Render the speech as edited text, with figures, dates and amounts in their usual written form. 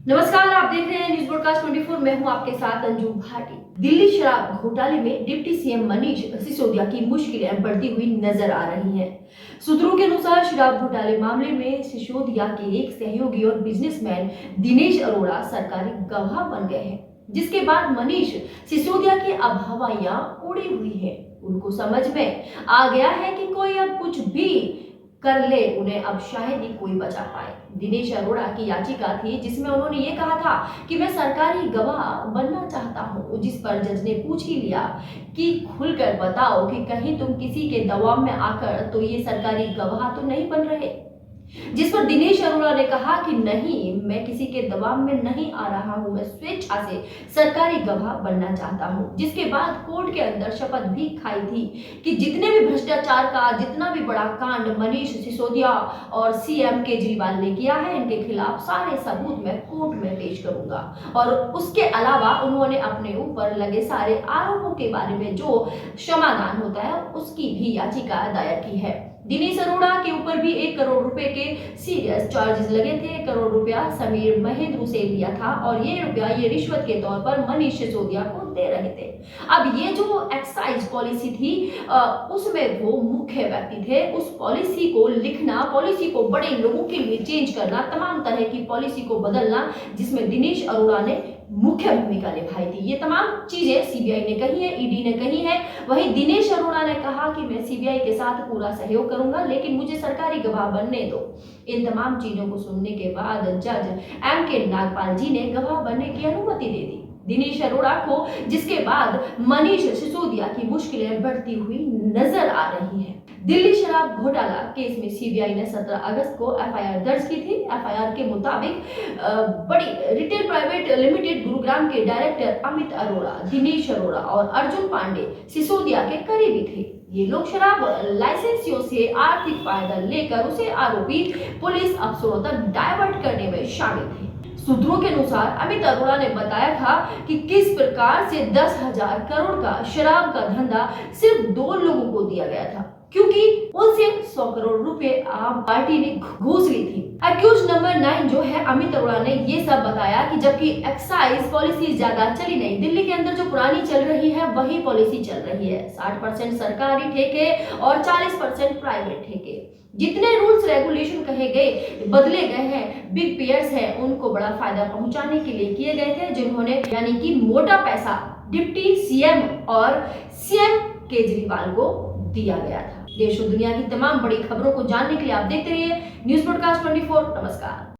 नमस्कार, आप देख रहे हैं न्यूज ब्रॉडकास्ट 24। मैं हूं आपके साथ अंजू भाटी। दिल्ली शराब घोटाले में डिप्टी सीएम मनीष सिसोदिया की मुश्किलें बढ़ती हुई नजर आ रही हैं। सूत्रों के अनुसार शराब घोटाले मामले में सिसोदिया के एक सहयोगी और बिजनेसमैन दिनेश अरोड़ा सरकारी गवाह बन गए हैं, जिसके बाद मनीष सिसोदिया की अब हवाइयां उड़ी हुई है। उनको समझ में आ गया है कि कोई अब कुछ भी कर ले, उन्हें अब शायद ही कोई बचा पाए। दिनेश अरोड़ा की याचिका थी जिसमें उन्होंने ये कहा था कि मैं सरकारी गवाह बनना चाहता हूं, जिस पर जज ने पूछ ही लिया कि खुलकर बताओ कि कहीं तुम किसी के दबाव में आकर तो ये सरकारी गवाह तो नहीं बन रहे। जिस पर दिनेश अरोड़ा ने कहा कि नहीं, मैं किसी के दबाव में नहीं आ रहा हूं, मैं स्वेच्छा से सरकारी गवाह बनना चाहता हूं। जिसके बाद कोर्ट के अंदर शपथ भी खाई थी कि जितने भी भ्रष्टाचार का जितना भी बड़ा कांड मनीष सिसोदिया और सीएम केजरीवाल ने किया है, इनके खिलाफ सारे सबूत मैं कोर्ट में पेश करूंगा। और उसके अलावा उन्होंने अपने ऊपर लगे सारे आरोपों के बारे में जो क्षमादान होता है उसकी भी याचिका दायर की है। दिनेश अरोड़ा के ऊपर भी 1 करोड़ रुपए के सीरियस चार्जेस लगे थे। 1 करोड़ रुपया समीर महेंद्र से लिया था और ये रुपया ये रिश्वत के तौर पर मनीष सिसोदिया को दे रहे थे। अब ये जो एक्साइज पॉलिसी थी उसमें वो मुख्य व्यक्ति थे। उस पॉलिसी को लिखना, पॉलिसी को बड़े लोगों के लिए चेंज करना, तमाम तरह की पॉलिसी को बदलना, जिसमें दिनेश अरोड़ा ने मुख्य भूमिका निभाई थी। ये तमाम चीजें सीबीआई ने कही है, ईडी ने कही है। वहीं दिनेश अरोड़ा ने कहा कि मैं सीबीआई के साथ पूरा सहयोग करूंगा, लेकिन मुझे सरकारी गवाह बनने दो। इन तमाम चीजों को सुनने के बाद जज एम.के. नागपाल जी ने गवाह बनने की अनुमति दे दी दिनेश अरोड़ा को, जिसके बाद मनीष सिसोदिया की मुश्किलें बढ़ती हुई नजर आ रही है। दिल्ली शराब घोटाला केस में सीबीआई ने 17 अगस्त को एफआईआर दर्ज की थी। एफआईआर के मुताबिक बड़ी रिटेल प्राइवेट लिमिटेड गुरुग्राम के डायरेक्टर अमित अरोड़ा, दिनेश अरोड़ा और अर्जुन पांडे सिसोदिया के करीबी थे। ये लोग शराब लाइसेंसियों से आर्थिक फायदा लेकर उसे आरोपी पुलिस अफसरों तक डायवर्ट करने में शामिल थे। सूत्रों के अनुसार अमित अरोड़ा ने बताया था कि किस प्रकार से 10,000 करोड़ का शराब का धंधा सिर्फ 2 लोगों को दिया गया था, क्योंकि उनसे 100 करोड़ रुपए आम पार्टी ने घूस ली थी। एक्यूज नंबर 9 जो है अमित अरोड़ा ने ये सब बताया कि जबकि एक्साइज पॉलिसी ज्यादा चली नहीं, दिल्ली के अंदर जो पुरानी चल रही है वही पॉलिसी चल रही है। 60% सरकारी ठेके और 40% प्राइवेट ठेके। जितने रूल्स रेगुलेशन कहे गए बदले गए हैं, बिग प्लेयर्स हैं, उनको बड़ा फायदा पहुंचाने के लिए किए गए थे, जिन्होंने यानी कि मोटा पैसा डिप्टी सीएम और सीएम केजरीवाल को दिया गया था। देश और दुनिया की तमाम बड़ी खबरों को जानने के लिए आप देखते रहिए न्यूज ब्रॉडकास्ट 24। नमस्कार।